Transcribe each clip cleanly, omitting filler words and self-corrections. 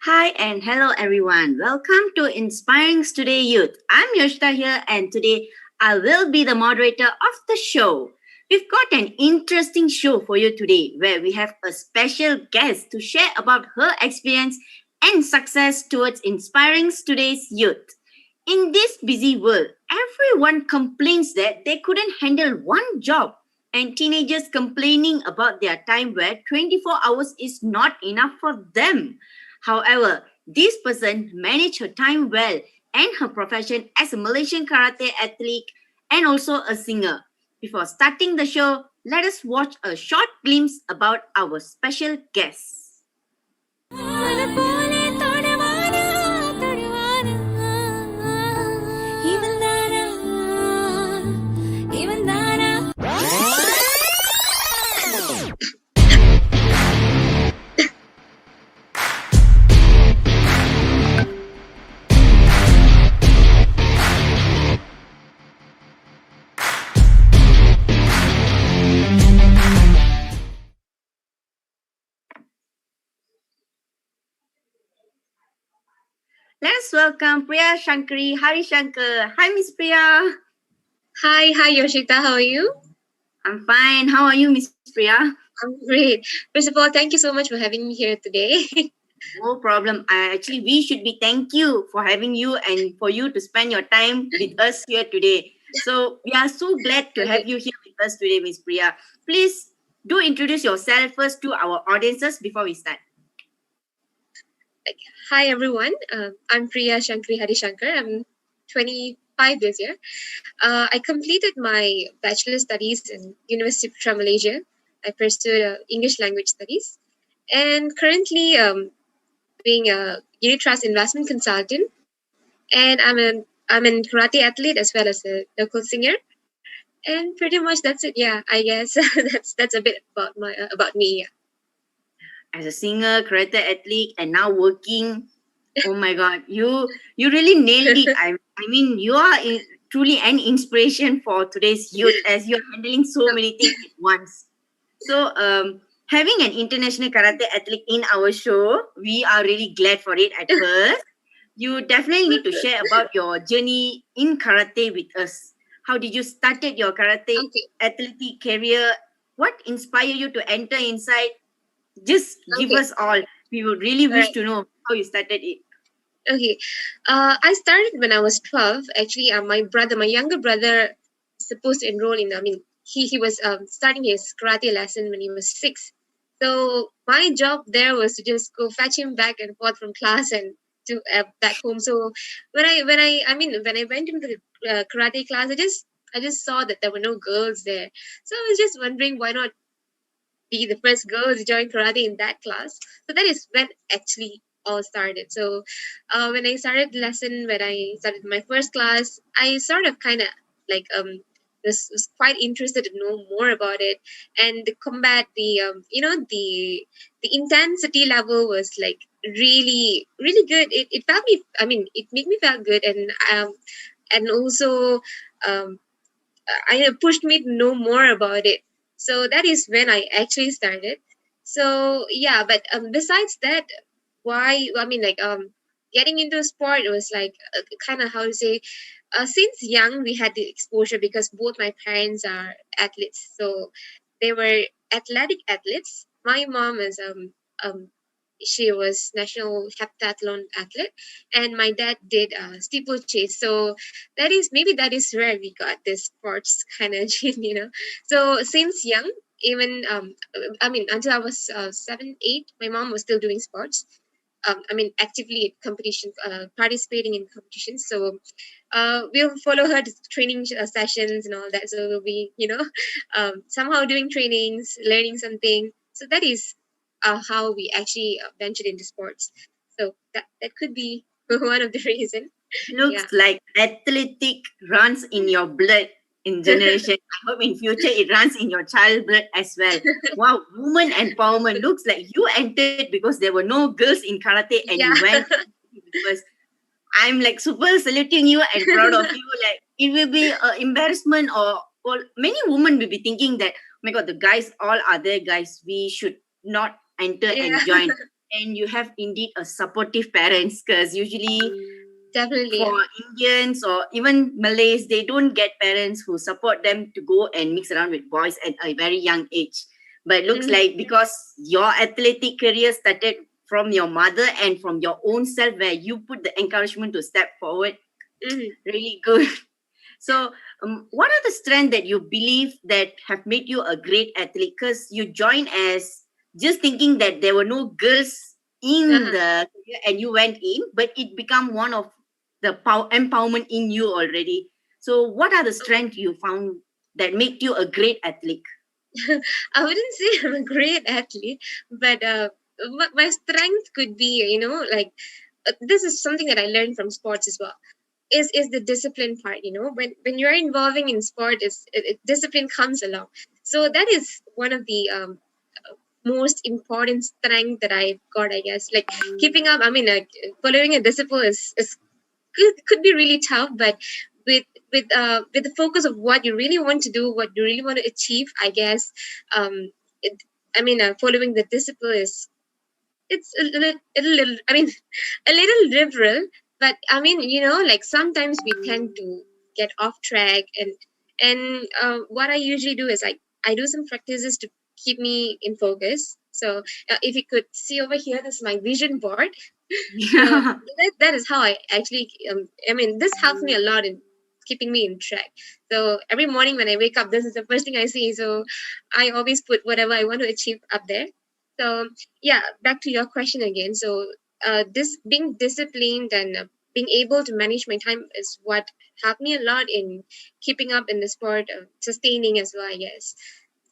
Hi and hello everyone. Welcome to Inspiring Today Youth. I'm Yosita here and today I will be the moderator of the show. We've got an interesting show for you today where we have a special guest to share about her experience and success towards inspiring today's youth. In this busy world, everyone complains that they couldn't handle one job and teenagers complaining about their time where 24 hours is not enough for them. However, this person managed her time well and her profession as a Malaysian karate athlete and also a singer. Before starting the show, let us watch a short glimpse about our special guest. Let's welcome Priyashankari. Hi Shankar. Hi Miss Priya. Hi Yoshita, how are you? I'm fine. How are you, Miss Priya? I'm great. First of all, thank you so much for having me here today. No problem. Actually, we should be thank you for having you and for you to spend your time with us here today. So we are so glad to have you here with us today, Miss Priya. Please do introduce yourself first to our audiences before we start. Hi everyone. I'm Priyashankari Shankar. I'm 25 this year. I completed my bachelor studies in University of Malaysia. I pursued English language studies, and currently being a unit trust investment consultant. And I'm an karate athlete as well as a local singer. And pretty much that's it. Yeah, I guess that's a bit about me. Yeah. As a singer, karate athlete, and now working. Oh my God, you really nailed it. I mean, you are truly an inspiration for today's youth as you're handling so many things at once. So, having an international karate athlete in our show, we are really glad for it at first. You definitely need to share about your journey in karate with us. How did you started your karate athletic career? What inspired you to enter inside? Just give us all. We would really wish to know how you started it. Okay. I started when I was 12. Actually, my younger brother, supposed to enroll in, he was starting his karate lesson when he was 6. So my job there was to just go fetch him back and forth from class and to back home. So when I went into the karate class, I just saw that there were no girls there. So I was just wondering why not be the first girl to join karate in that class. So that is when actually all started. So when I started lesson, when I started my first class, I sort of kind of like was quite interested to know more about it and the combat, the intensity level was like really good. It felt me. I mean, it made me feel good and also um, I pushed me to know more about it. So that is when I actually started. So yeah, but besides that, why? I mean, like getting into sport was like kind of how to say. Since young, we had the exposure because both my parents are athletes, so they were athletic athletes. My mom is um she was national heptathlon athlete, and my dad did steeplechase. So that is where we got this sports kind of gene. So since young, even until I was 7 8, my mom was still doing sports. Actively at competition, participating in competitions. So we'll follow her to training sessions and all that. So we'll be somehow doing trainings, learning something. So that is how we actually ventured into sports. So that could be one of the reasons. Looks like athletic runs in your blood in generation. I hope in future it runs in your child blood as well. Wow, woman empowerment. Looks like you entered because there were no girls in karate and you went because I'm like super saluting you and proud of you. Like it will be an embarrassment or many women will be thinking that, oh my God, the guys all are there guys. We should not enter and join. And you have indeed a supportive parents, because usually Definitely, for yeah. Indians or even Malays, they don't get parents who support them to go and mix around with boys at a very young age. But it looks Mm-hmm. like because your athletic career started from your mother and from your own self, where you put the encouragement to step forward, Mm-hmm. really good. So, what are the strengths that you believe that have made you a great athlete? Because you joined as just thinking that there were no girls in Uh-huh. the career and you went in, but it become one of the empowerment in you already. So, what are the strengths you found that make you a great athlete? I wouldn't say I'm a great athlete, but my strength could be, like this is something that I learned from sports as well. Is the discipline part. When you're involving in sport, discipline comes along. So that is one of the most important strength that I've got, I guess. Like keeping up. I mean, following a discipline is could be really tough, but with with the focus of what you really want to do, what you really want to achieve, I guess. It, I mean, following the discipline is it's a little I mean a little liberal, but I mean, like sometimes we tend to get off track, and what I usually do is I do some practices to keep me in focus. So if you could see over here, this is my vision board. So Yeah. that is how I actually I mean, this helps me a lot in keeping me in track. So every morning when I wake up, this is the first thing I see. So I always put whatever I want to achieve up there. So yeah, back to your question again. So this being disciplined and being able to manage my time is what helped me a lot in keeping up in the sport, sustaining as well, I guess.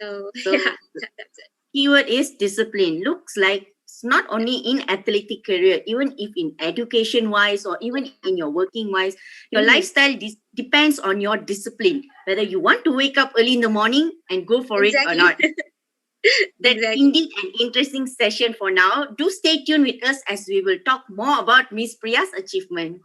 So yeah, So, that's it. keyword is discipline. Looks like it's not only in athletic career, even if in education wise or even in your working wise, your Hmm. lifestyle depends on your discipline, whether you want to wake up early in the morning and go for it or Exactly. not. That's Exactly. indeed an interesting session for now. Do stay tuned with us as we will talk more about Miss Priya's achievement.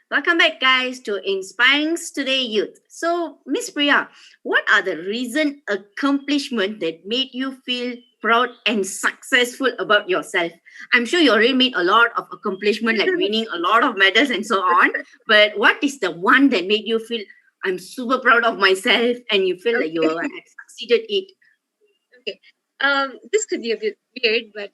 Welcome back, guys, to Inspiring Today Youth. So, Miss Priya, what are the recent accomplishments that made you feel proud and successful about yourself? I'm sure you already made a lot of accomplishment, like winning a lot of medals and so on. But what is the one that made you feel I'm super proud of myself, and you feel like you Okay. have succeeded it? Okay. This could be a bit weird, but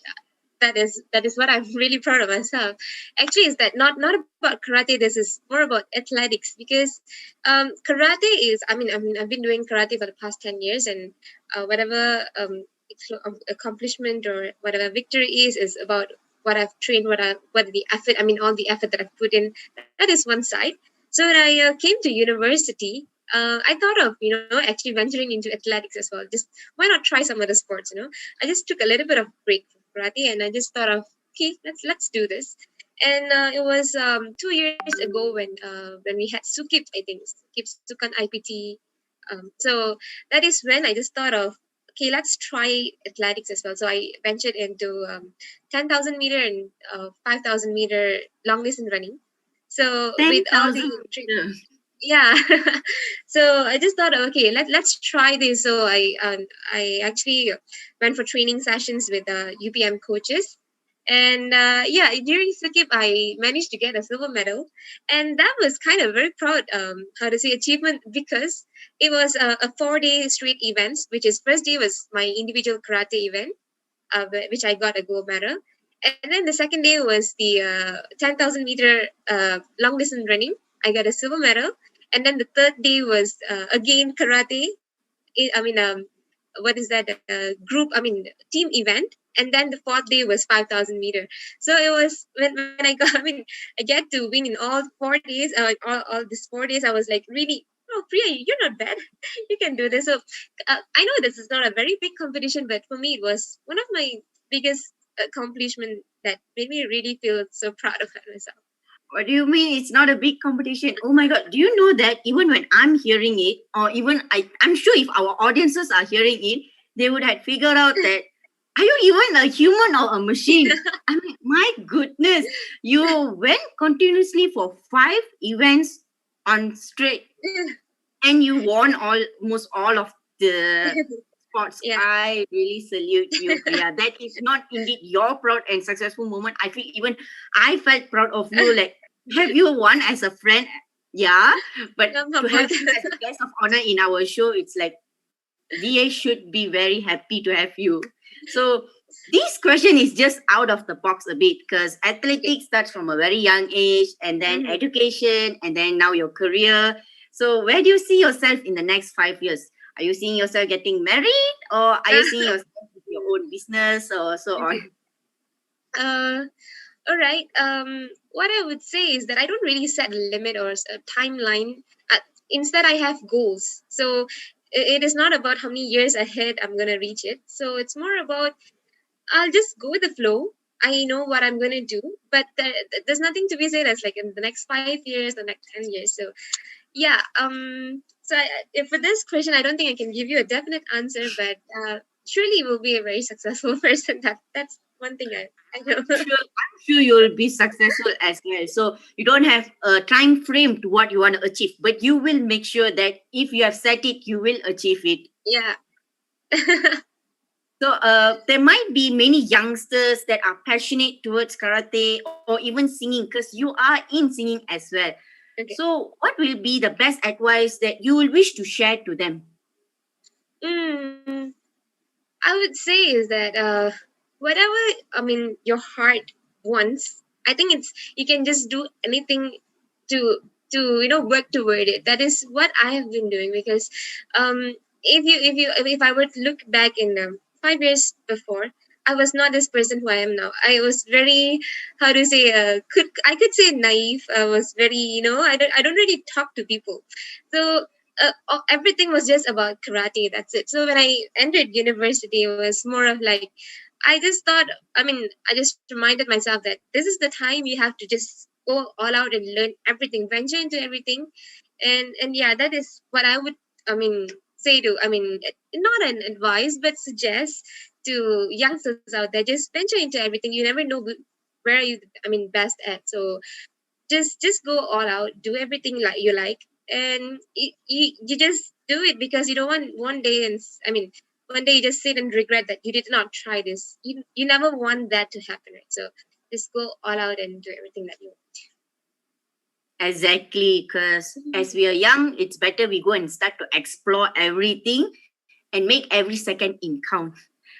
that is what I'm really proud of myself. Actually, is that not about karate? This is more about athletics because karate is. I mean, I've been doing karate for the past 10 years, and whatever accomplishment or whatever victory is about what I've trained, what the effort. I mean, all the effort that I've put in. That is one side. So when I came to university, I thought of actually venturing into athletics as well. Just why not try some other sports? I just took a little bit of break from karate, and I just thought of, okay, let's do this. And it was 2 years ago when we had Sukip, I think Sukip Sukan IPT. So that is when I just thought of, okay, let's try athletics as well. So I ventured into 10,000 meter and 5,000 meter long distance running. So with all the 10,000 meters. yeah, so I just thought, okay, let's try this. So I actually went for training sessions with UPM coaches, and yeah, during Skip I managed to get a silver medal, and that was kind of very proud, how to say, achievement, because it was a 4 day straight events, which is first day was my individual karate event, which I got a gold medal. And then the second day was the 10,000 meter long distance running. I got a silver medal. And then the third day was again karate. What is that? Team event. And then the fourth day was 5,000 meter. So it was when I got, I get to win in all 4 days, all these 4 days. I was like, really, oh, Priya, you're not bad. You can do this. So I know this is not a very big competition, but for me, it was one of my biggest accomplishment that made me really feel so proud of myself. What do you mean it's not a big competition? Oh my god, do you know that even when I'm hearing it, or even I'm sure if our audiences are hearing it, they would have figured out that are you even a human or a machine? I mean, my goodness, you went continuously for 5 events on straight and you won almost all of the sports. Yeah. I really salute you, Priya. That is not indeed your proud and successful moment. I feel even I felt proud of you. Like, have you won as a friend? Yeah, but to have you as a guest of honor in our show, it's like we should be very happy to have you. So this question is just out of the box a bit because athletics starts from a very young age, and then Mhm. education, and then now your career. So where do you see yourself in the next 5 years? Are you seeing yourself getting married, or are you seeing yourself with your own business or so Okay. on? Uh, all right. What I would say is that I don't really set a limit or a timeline. Instead, I have goals. So it is not about how many years ahead I'm gonna reach it. So it's more about, I'll just go with the flow. I know what I'm gonna do, but there's nothing to be said as like in the next 5 years, the next 10 years. So yeah. For this question, I don't think I can give you a definite answer, but surely you will be a very successful person. That's one thing I know. I'm sure you'll be successful as well. So you don't have a time frame to what you want to achieve, but you will make sure that if you have set it, you will achieve it. Yeah. So there might be many youngsters that are passionate towards karate or even singing because you are in singing as well. Okay. So what will be the best advice that you will wish to share to them? Mm, I would say is that whatever, your heart wants, I think it's, you can just do anything to work toward it. That is what I have been doing, because if I were to look back in 5 years before, I was not this person who I am now. I was very, how to say, could say naive. I was very, I don't really talk to people. So everything was just about karate. That's it. So when I entered university, it was more of like, I just thought, I just reminded myself that this is the time you have to just go all out and learn everything, venture into everything. And yeah, that is what I would, say to, not an advice, but suggest to youngsters out there, just venture into everything. You never know where are you, best at. So just go all out, do everything like you like, and you just do it because you don't want one day, and one day you just sit and regret that you did not try this. You never want that to happen, right? So just go all out and do everything that you Exactly, because want. as we are young, it's better we go and start to explore everything and make every second in count.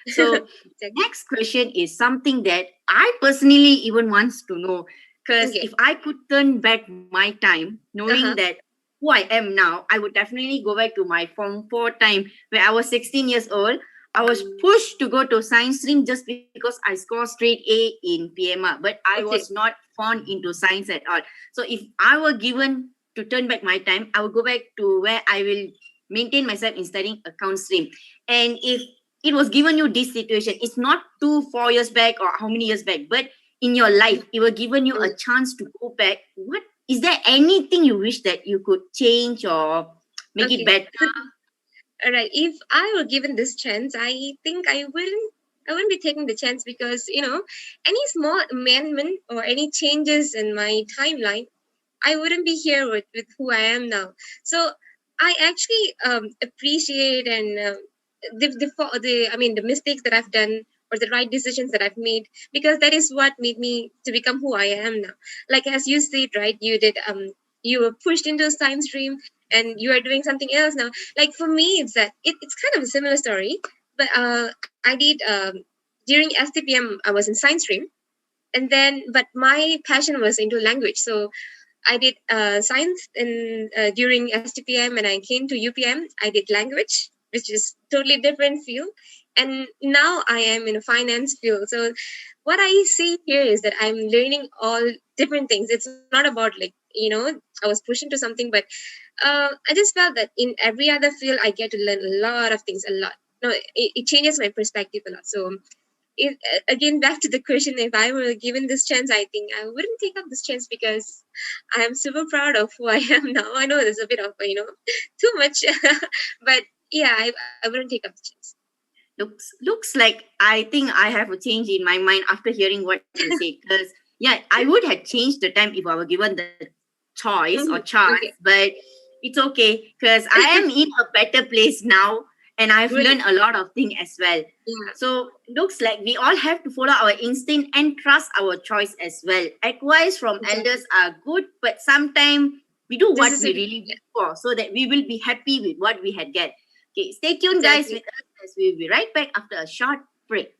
So, Exactly. next question is something that I personally even wants to know. Because Okay. if I could turn back my time, knowing Uh-huh. that who I am now, I would definitely go back to my Form 4 time where I was 16 years old. I was pushed to go to science stream just because I scored straight A in PMR, but I was Okay. not fond into science at all. So if I were given to turn back my time, I would go back to where I will maintain myself in studying account stream. And if it was given you this situation, it's not 4 years back or how many years back, but in your life, it was given you a chance to go back. What is there anything you wish that you could change or make it Okay. better? All right. If I were given this chance, I think I wouldn't be taking the chance because any small amendment or any changes in my timeline, I wouldn't be here with who I am now. So I actually appreciate and the mistakes that I've done or the right decisions that I've made, because that is what made me to become who I am now. Like as you said, right? You were pushed into a science stream and you are doing something else now. Like for me, it's kind of a similar story, but I did during STPM I was in science stream, and then but my passion was into language, so I did science in during STPM, and I came to UPM. I did language, which is totally different field, and now I am in a finance field. So what I see here is that I'm learning all different things. It's not about I was pushed into something, but I just felt that in every other field I get to learn a lot of things, a lot. No, it changes my perspective a lot. So again, back to the question, if I were given this chance, I think I wouldn't take up this chance because I am super proud of who I am now. I know there's a bit of too much, but yeah, I wouldn't take up the chance. Looks like I think I have a change in my mind after hearing what you say. Because yeah, I would have changed the time if I were given the choice or chance, Okay. but it's okay because I am in a better place now and I've Great. learned a lot of things as well. Yeah. So looks like we all have to follow our instinct and trust our choice as well. Advice from Exactly. elders are good, but sometimes we do This what is we it. really Yeah, wish for so that we will be happy with what we had get. Okay, stay tuned guys exactly. with us as we'll be right back after a short break.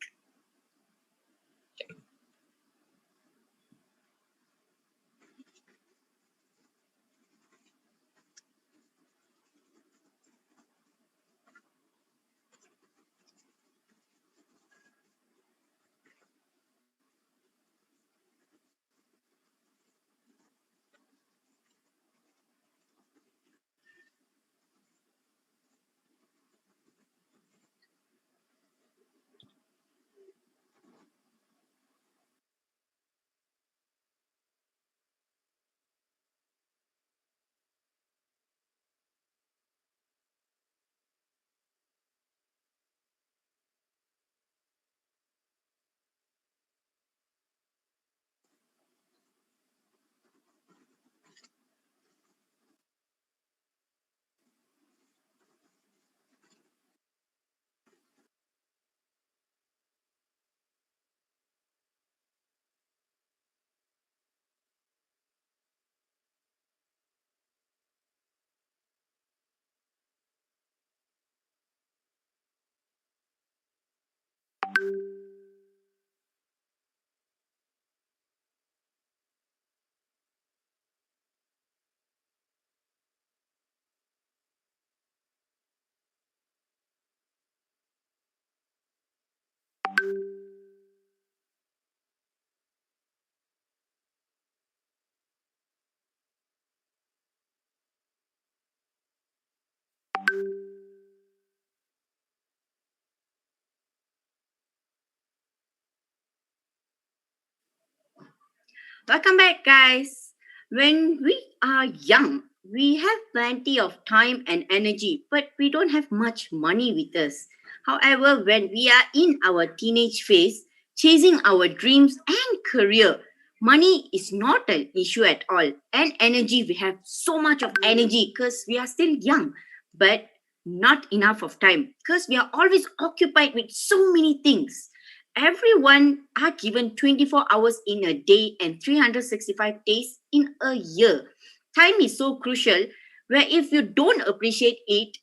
Welcome back, guys. When we are young, we have plenty of time and energy, but we don't have much money with us. However, when we are in our teenage phase, chasing our dreams and career, money is not an issue at all. And energy, we have so much of energy because we are still young, but not enough of time because we are always occupied with so many things. Everyone are given 24 hours in a day and 365 days in a year. Time is so crucial where if you don't appreciate it,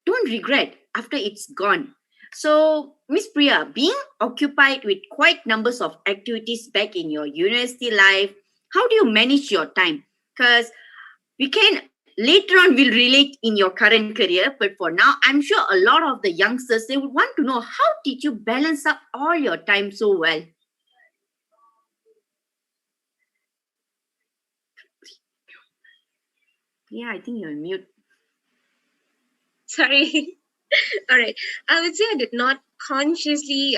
don't regret after it's gone. So, Miss Priya, being occupied with quite numbers of activities back in your university life, how do you manage your time? Because we can later on will relate in your current career, but for now, I'm sure a lot of the youngsters they would want to know how did you balance up all your time so well? Yeah, I think you're mute. Sorry. All right. I would say I did not consciously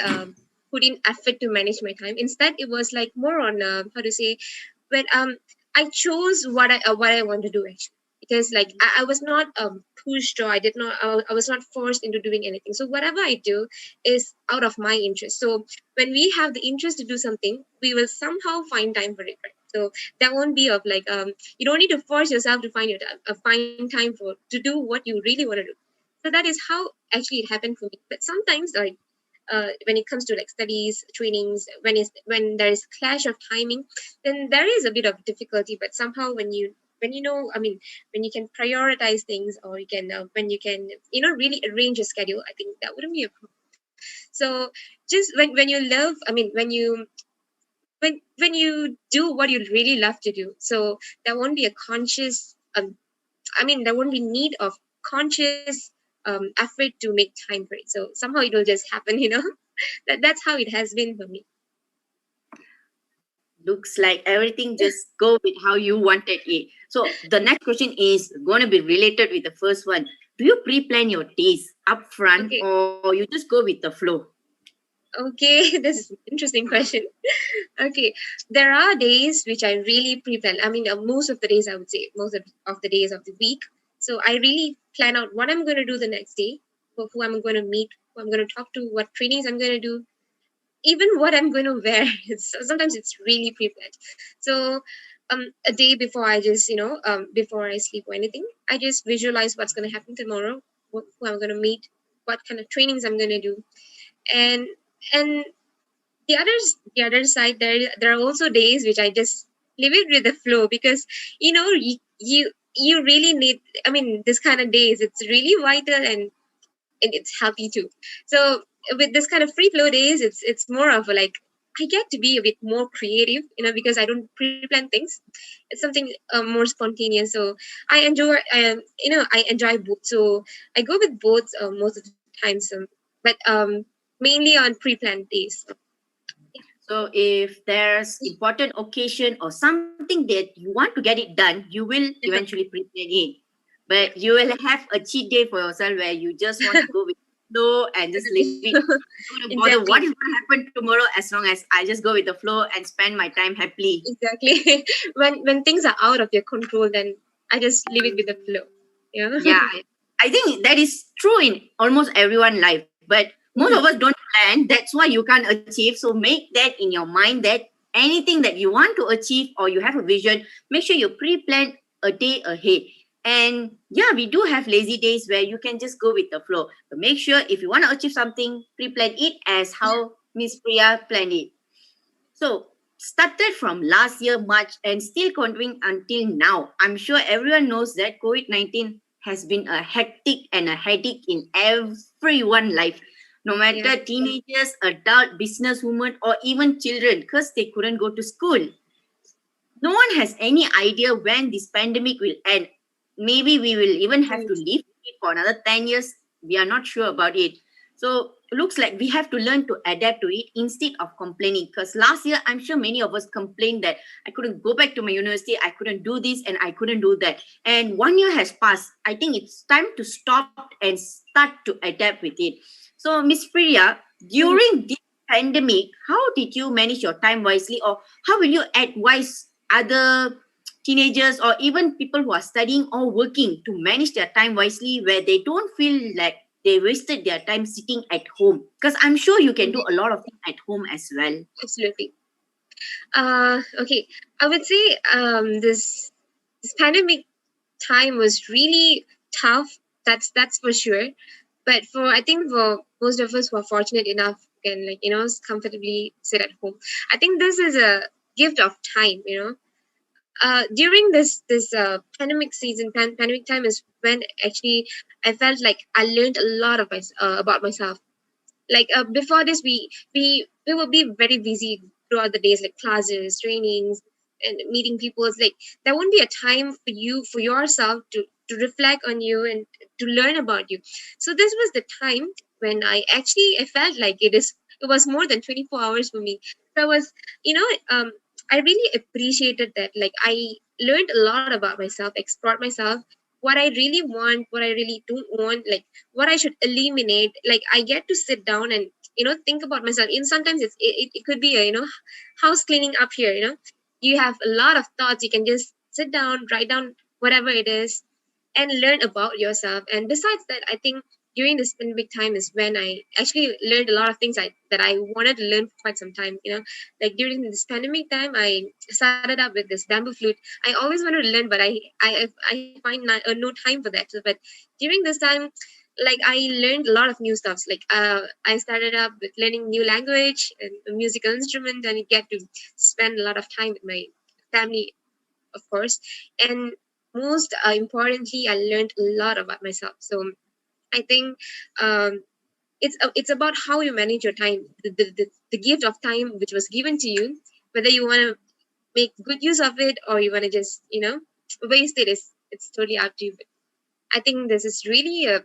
put in effort to manage my time. Instead, it was like more on how to say when I chose what I want to do actually, because like I was not pushed, or I was not forced into doing anything. So whatever I do is out of my interest. So when we have the interest to do something, we will somehow find time for it, right? So that won't be of like you don't need to force yourself to find time for to do what you really want to do. So that is how actually it happened for me. But sometimes like when it comes to like studies, trainings, when there is clash of timing, then there is a bit of difficulty. But somehow when you know, I mean, when you can prioritize things, or you can when you can really arrange a schedule, I think that wouldn't be a problem. So just when you love, I mean, when you do what you really love to do, so there won't be a conscious I mean, there won't be need of conscious effort to make time for it. So somehow it will just happen. That's how it has been for me. Looks like everything just go with how you wanted it. So the next question is going to be related with the first one. Do you pre-plan your days upfront Okay. or you just go with the flow? Okay, this is an interesting question. Okay, there are days which I really pre-plan. I mean, most of the days, I would say, most of the days of the week. So I really plan out what I'm going to do the next day, who I'm going to meet, who I'm going to talk to, what trainings I'm going to do, even what I'm going to wear. Sometimes it's really pre-planned. So a day before I just, before I sleep or anything, I just visualize what's going to happen tomorrow, who I'm going to meet, what kind of trainings I'm going to do, and and the other side, there are also days which I just leave it with the flow, because you really need, I mean, this kind of days it's really vital, and it's healthy too. So with this kind of free flow days, it's more of a like I get to be a bit more creative, because I don't pre-plan things. It's something more spontaneous. So I enjoy both. So I go with both most of the times, but mainly on pre-planned days. So if there's important occasion or something that you want to get it done, you will eventually pre-plan it. But you will have a cheat day for yourself where you just want to go with the flow and just leave it. Don't bother what Exactly. is going to happen tomorrow as long as I just go with the flow and spend my time happily. Exactly. When things are out of your control, then I just leave it with the flow. Yeah. Yeah, I think that is true in almost everyone's life. But most of us don't plan. That's why you can't achieve. So make that in your mind that anything that you want to achieve or you have a vision, make sure you pre-plan a day ahead. And yeah, we do have lazy days where you can just go with the flow. But make sure if you want to achieve something, pre-plan it as how Miss Priya planned it. So, started from last year, March, and still continuing until now. I'm sure everyone knows that COVID 19 has been a hectic and a headache in everyone's life. No Yeah. matter teenagers, adult, businesswomen, or even children, because they couldn't go to school. No one has any idea when this pandemic will end. Maybe we will even have to Right. live with it for another 10 years. We are not sure about it. So it looks like we have to learn to adapt to it instead of complaining. Because last year, I'm sure many of us complained that I couldn't go back to my university, I couldn't do this, and I couldn't do that. And 1 year has passed. I think it's time to stop and start to adapt with it. So, Miss Priya, Mhm. during this pandemic, how did you manage your time wisely, or how will you advise other teenagers or even people who are studying or working to manage their time wisely where they don't feel like they wasted their time sitting at home? Because I'm sure you can do a lot of things at home as well. Absolutely. Okay, I would say this pandemic time was really tough. That's for sure. But for I think for most of us who are fortunate enough who can like comfortably sit at home, I think this is a gift of time. During this pandemic season, pandemic time is when actually I felt like I learned a lot of about myself. Like before this, we will be very busy throughout the days, like classes, trainings, and meeting people. It's like there won't be a time for you for yourself to reflect on you and to learn about you. So this was the time when I felt like it was more than 24 hours for me. So I was you know I really appreciated that. Like I learned a lot about myself, explored myself, what I really want, what I really don't want, like what I should eliminate. Like I get to sit down and think about myself. And sometimes it could be a house cleaning up here. You have a lot of thoughts. You can just sit down, write down whatever it is, and learn about yourself. And besides that, I think during this pandemic time is when I actually learned a lot of things that I wanted to learn for quite some time. Like during this pandemic time, I started up with this bamboo flute. I always wanted to learn, but I find no time for that. But during this time, like I learned a lot of new stuffs. Like I started up with learning new language and a musical instrument, and I get to spend a lot of time with my family, of course. And most importantly, I learned a lot about myself. So I think um, it's about how you manage your time, the gift of time which was given to you, whether you want to make good use of it or you want to just waste it. Is It's totally up to you. But I think this is really a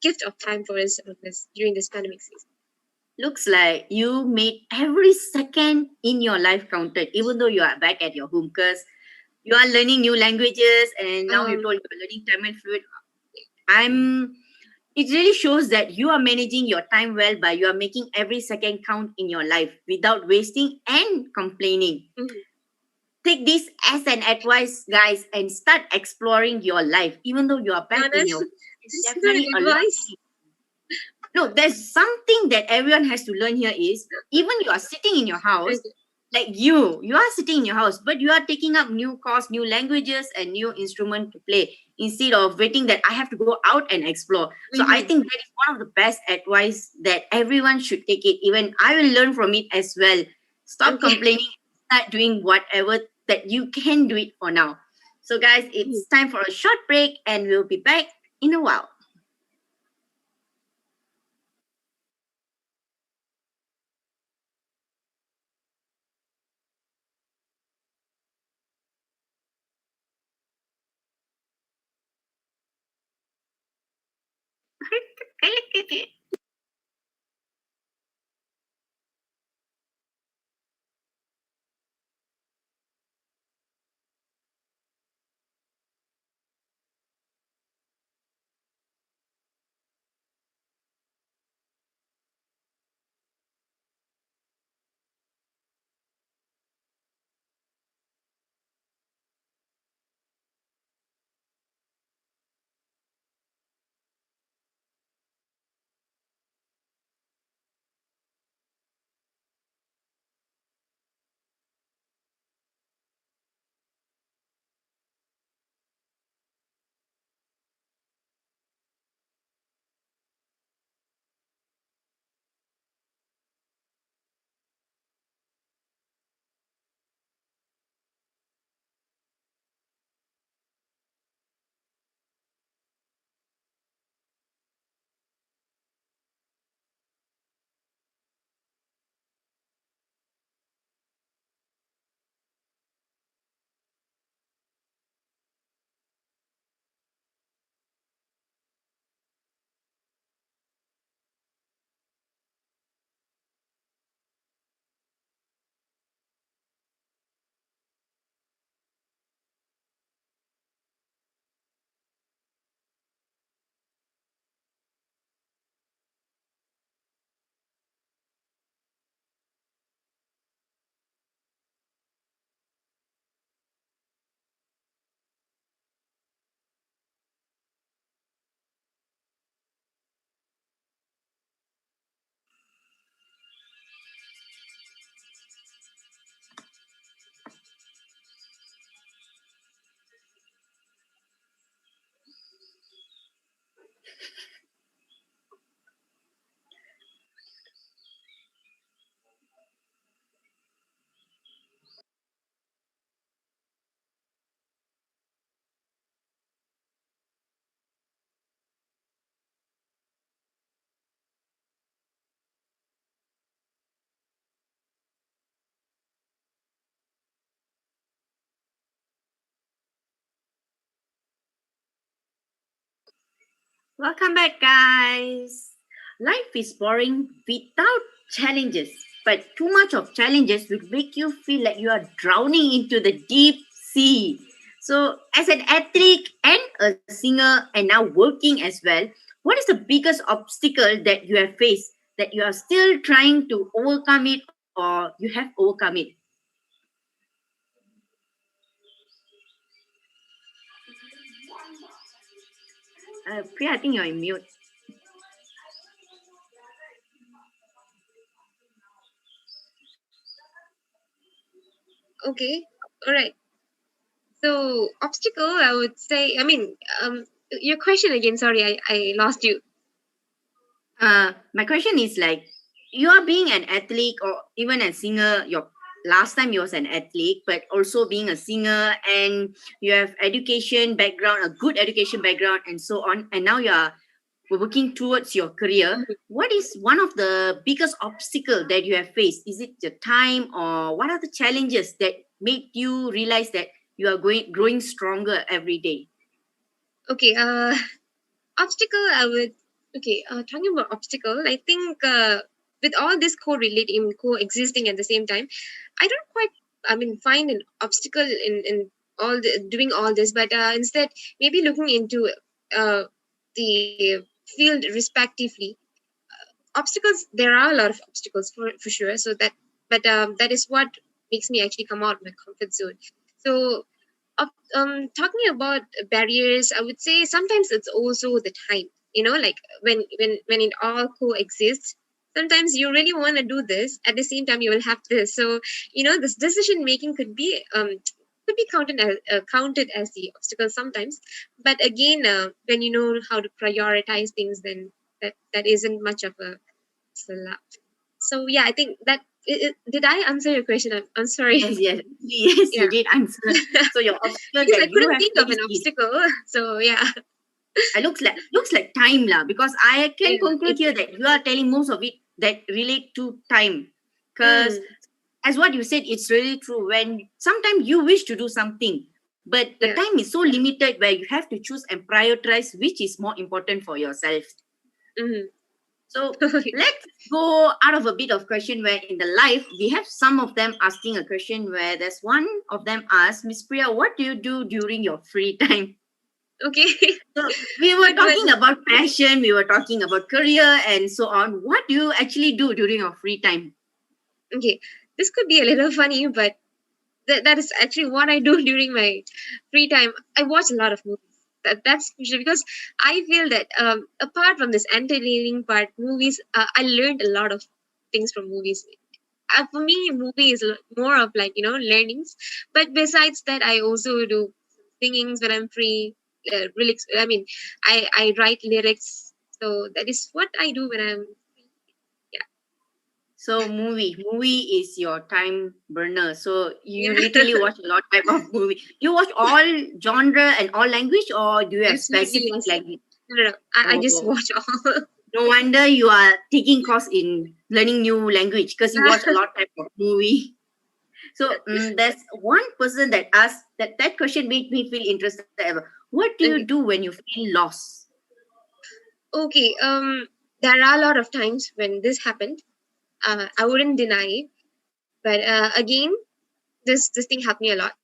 gift of time for us on this during this pandemic season. Looks like you made every second in your life counted, even though you are back at your home, because you are learning new languages and now you um told you're learning Tamil fluid. I'm it really shows that you are managing your time well by you are making every second count in your life without wasting and complaining. mhm. Take this as an advice, guys, and start exploring your life. Even though you are back in Honest, your this it's is not definitely an a lot. advice. No, there's something that everyone has to learn here is even you are sitting in your house, Okay. like you are sitting in your house, but you are taking up new course, new languages, and new instrument to play instead of waiting that I have to go out and explore. So I Mhm. think that is one of the best advice that everyone should take it. Even I will learn from it as well. Stop Okay. complaining, start doing whatever that you can do it for now. So guys, it's time for a short break and we'll be back in a while. Welcome back, guys. Life is boring without challenges, but too much of challenges will make you feel like you are drowning into the deep sea. So, as an athlete and a singer, and now working as well, what is the biggest obstacle that you have faced that you are still trying to overcome it or you have overcome it? Priya, I think you're in mute. Okay, all right. So obstacle, I would say. I mean, your question again. Sorry, I lost you. My question is like, you are being an athlete or even a singer. Your last time you was an athlete, but also being a singer, and you have education background, a good education background, and so on. And now you are working towards your career. Mhm. What is one of the biggest obstacle that you have faced? Is it the time, or what are the challenges that made you realize that you are growing stronger every day? Okay. Obstacle. I would. Okay. Talking about obstacle, I think with all this correlating, coexisting at the same time, I don't quite. I mean, find an obstacle in all doing all this, but instead maybe looking into uh the field respectively. Obstacles, there are a lot of obstacles for sure, so that, but that is what makes me actually come out of my comfort zone. So talking about barriers, I would say sometimes it's also the time, like when it all coexists. Sometimes you really want to do this, at the same time you will have this. So this decision making could be counted as the obstacle sometimes. But again, when you know how to prioritize things, then that isn't much of a slap. So yeah, I think that did I answer your question? I'm sorry. Yes, yes, yes, you Yeah. did answer. So your obstacle Because I that you couldn't have think of an faced is obstacle. So yeah. looks like time lah, because I can Yeah, conclude it here is. that you are telling most of it that relate to time. Because Mm, as what you said, it's really true. When sometimes you wish to do something, but the yeah. time is so limited where you have to choose and prioritize which is more important for yourself. Mm. So let's go out of a bit of question where in the life we have some of them asking a question where there's one of them asked, Miss Priya, what do you do during your free time? Okay. So we were What talking was about passion, we were talking about career and so on. What do you actually do during your free time? okay? This could be a little funny, but that is actually what I do during my free time. I watch a lot of movies. That's usually because I feel that apart from this entertaining part, movies, I learned a lot of things from movies. For me, movie is more of like learnings. But besides that, I also do singings when I'm free. Lyrics. I mean, I write lyrics. So that is what I do when I'm. So movie is your time burner. So you Yeah. literally watch a lot type of movie. You watch all genre and all language, or do you have Absolutely specific yes. language? No, no, no. I just Oh, watch all. no wonder you are taking course in learning new language because you watch a lot type of movie. So there's one person that asked that question made me feel interested ever. What do you Okay. do when you feel lost? Okay. There are a lot of times when this happened. I wouldn't deny it, but again, this thing helped me a lot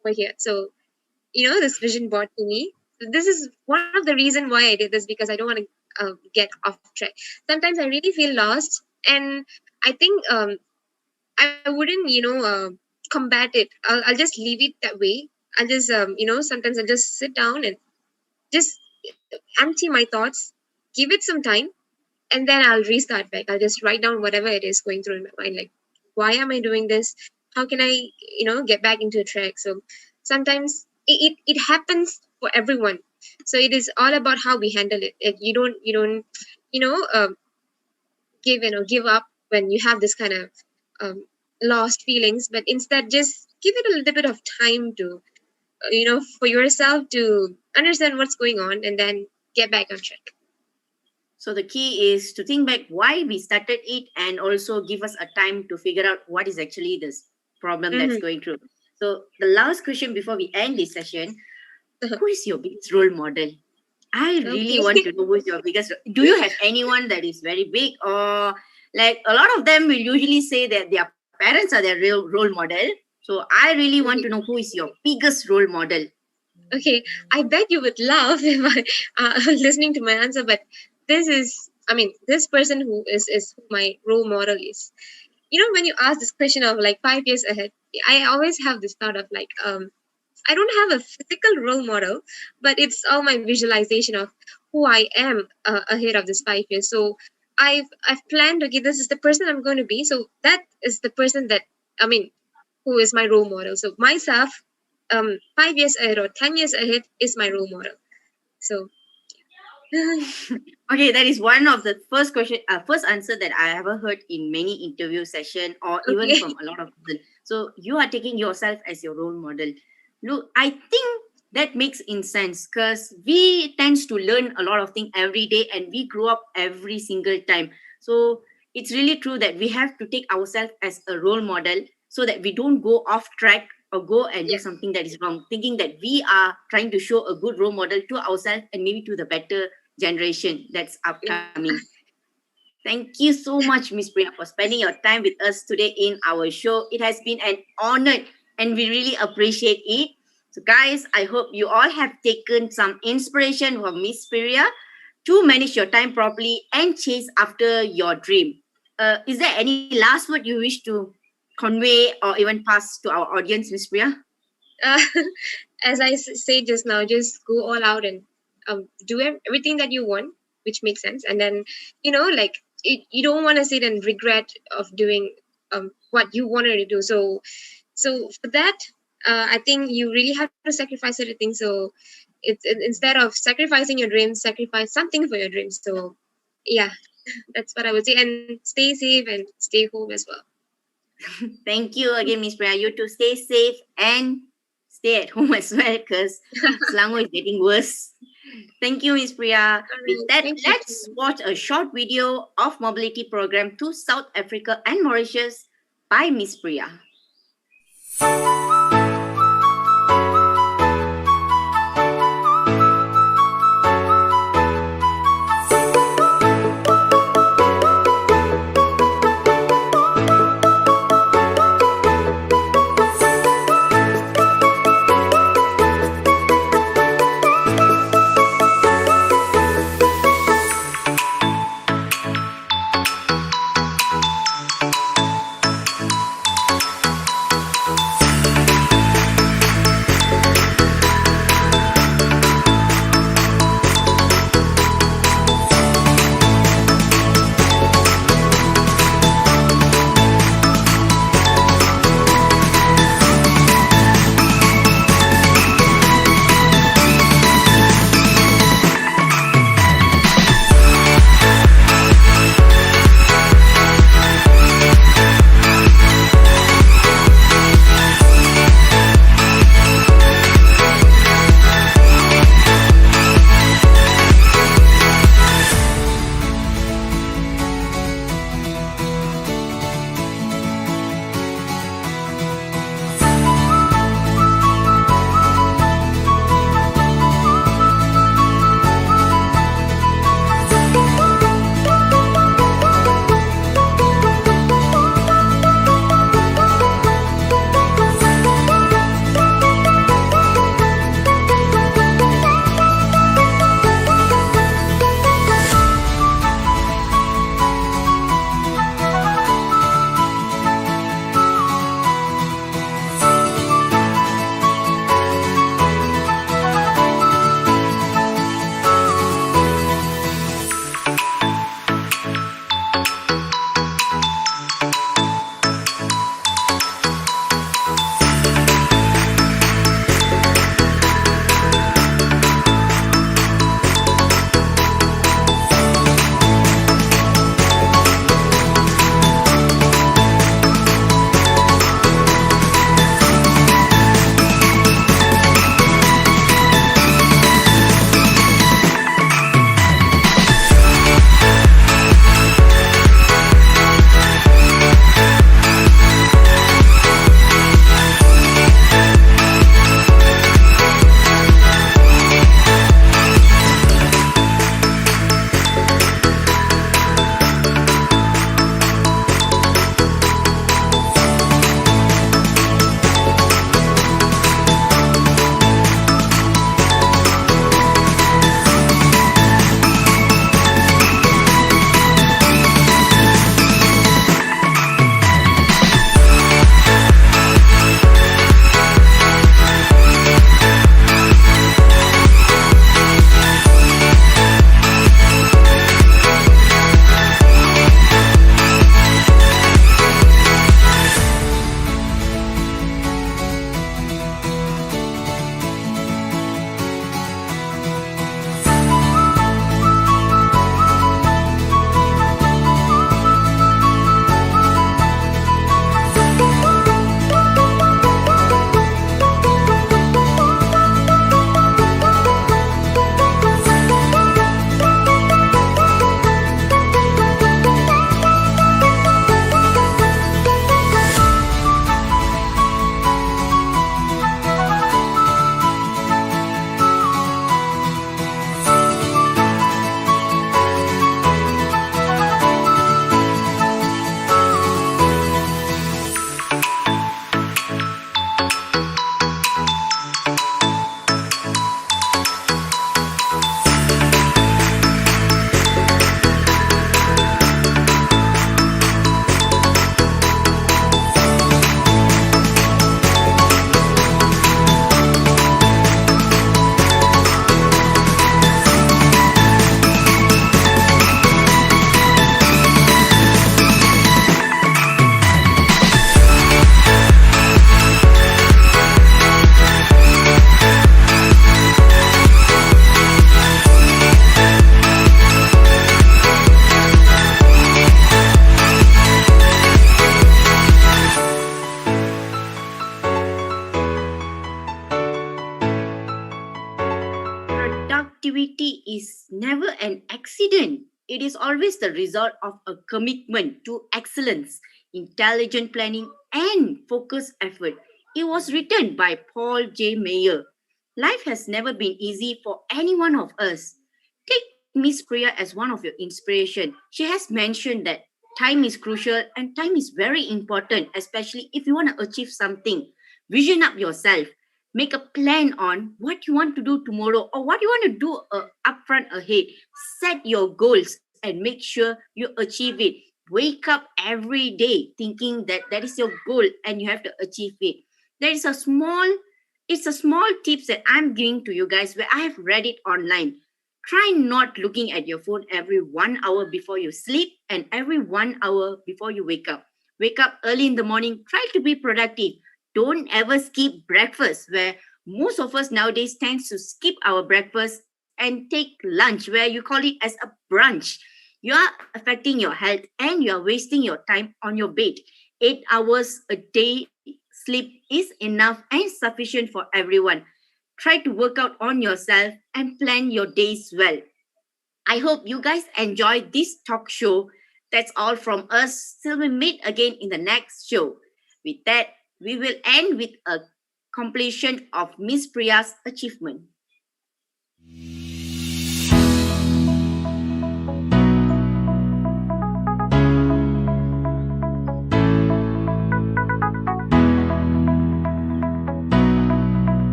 over here. So this vision board to me. This is one of the reason why I did this, because I don't want to get off track. Sometimes I really feel lost, and I think I wouldn't combat it. I'll just leave it that way. I'll just sometimes I'll just sit down and just empty my thoughts, give it some time, and then I'll restart back. I'll just write down whatever it is going through in my mind, like why am I doing this? How can I get back into a track? So sometimes it happens for everyone. So it is all about how we handle it. You don't you know give up when you have this kind of um, lost feelings, but instead just give it a little bit of time to for yourself to understand what's going on, and then get back on track. So the key is to think back why we started it and also give us a time to figure out what is actually this problem that's Hmm. going through. So the last question before we end this session, who is your biggest role model? I really want Okay. to know who's your biggest. Do you have anyone that is very big, or like a lot of them will usually say that their parents are their real role model? So I really want to know who is your biggest role model. Okay, I bet you would laugh if I listening to my answer, but this person who is who my role model is. You know, when you ask this question of like 5 years ahead, I always have this thought of like, I don't have a physical role model, but it's all my visualization of who I am ahead of this 5 years. So I've planned, okay, this is the person I'm going to be. So that is the person that I mean, who is my role model. So myself, 5 years ahead or 10 years ahead is my role model. So Okay, that is one of the first answer that I ever heard in many interview session or even okay, from a lot of people. So you are taking yourself as your role model. Look, I think that makes in sense because we tends to learn a lot of things every day and we grow up every single time. So it's really true that we have to take ourselves as a role model so that we don't go off track or go and do yeah, something that is wrong, thinking that we are trying to show a good role model to ourselves and maybe to the better generation that's yeah. upcoming. Thank you so much, Miss Priya, for spending your time with us today in our show. It has been an honor and we really appreciate it. So, guys, I hope you all have taken some inspiration from Miss Priya to manage your time properly and chase after your dream. Is there any last word you wish to convey or even pass to our audience, Miss Priya? Uh, as said just now, just go all out and do everything that you want, which makes sense. And then, like you don't want to sit and regret of doing what you wanted to do. So for that, I think you really have to sacrifice everything. So instead of sacrificing your dreams, sacrifice something for your dreams. So yeah, that's what I would say. And stay safe and stay home as well. Thank you again, Miss Priya. You too stay safe and stay at home as well because Selangor is getting worse. Thank you, Miss Priya. All With right. that, Thank you let's too. watch a short video of mobility program to South Africa and Mauritius by Miss Priya. never an accident. It is always the result of a commitment to excellence, intelligent planning, and focused effort. It was written by Paul J. Mayer. Life has never been easy for any one of us. Take Miss Priya as one of your inspiration. She has mentioned that time is crucial and time is very important, especially if you want to achieve something. Vision up yourself. Make a plan on what you want to do tomorrow or what you want to do upfront ahead. Set your goals and make sure you achieve it. Wake up every day thinking that that is your goal and you have to achieve it. There is a small, it's a small tips that I'm giving to you guys where I have read it online. Try not looking at your phone every 1 hour before you sleep and every 1 hour before you wake up. Wake up early in the morning. Try to be productive. Don't ever skip breakfast, where most of us nowadays tends to skip our breakfast and take lunch, where you call it as a brunch. You are affecting your health and you are wasting your time on your bed. 8 hours a day sleep is enough and sufficient for everyone. Try to work out on yourself and plan your days well. I hope you guys enjoyed this talk show. That's all from us. Till we meet again in the next show. With that, we will end with a completion of Miss Priya's achievement.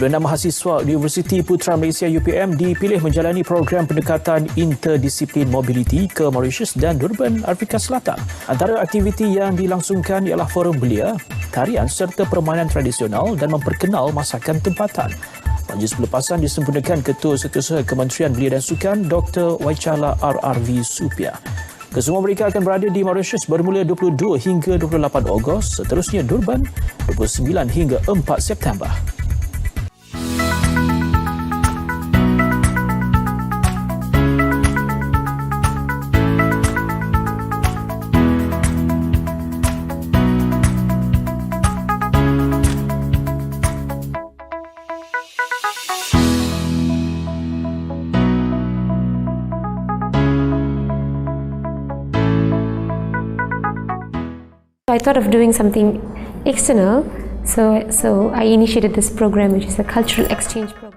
Enam mahasiswa Universiti Putra Malaysia UPM dipilih menjalani program pendekatan interdisiplin mobiliti ke Mauritius dan Durban, Afrika Selatan. Antara aktiviti yang dilangsungkan ialah forum belia, tarian serta permainan tradisional dan memperkenal masakan tempatan. Majlis pelepasan disempurnakan Ketua Setiausaha Kementerian Belia dan Sukan Dr. Waichala RRV Supia. Kesemua mereka akan berada di Mauritius bermula 22 hingga 28 Ogos, seterusnya Durban 29 hingga 4 September. I thought of doing something external, so I initiated this program, which is a cultural exchange program.